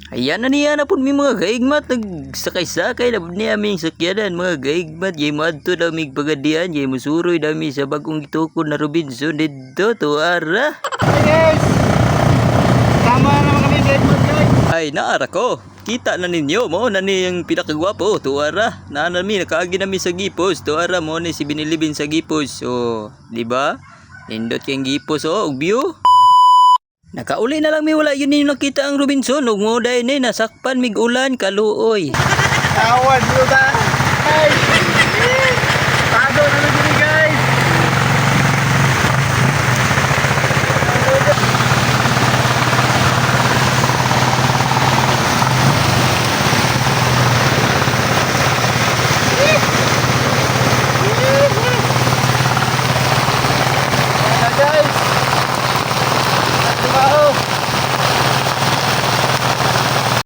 Ayan na niya na po mi mga gaigmat. Nagsakay-sakay na po niya aming sakyanan mga gaigmat. Yay mo adto daw mig pagadian. Yay mo suroy dami sa bagong itukod na Robinson dito. Tuara. Hey guys! Tama naman kami gaigmat guys. Ay naara ko. Kita na ninyo mo na ni yung pinakagwapo. Tuara. Naanami nakaagi nami sa gipos. Tuara mo ni si Binilibin sa gipos. So, di ba? Nindot kayong gipos og view. Nakauli na lang mi wala yun yung nakita ang Robinson ug mo dai ni nasakpan mig ulan kaluoy. Tawad mo ta. Hey!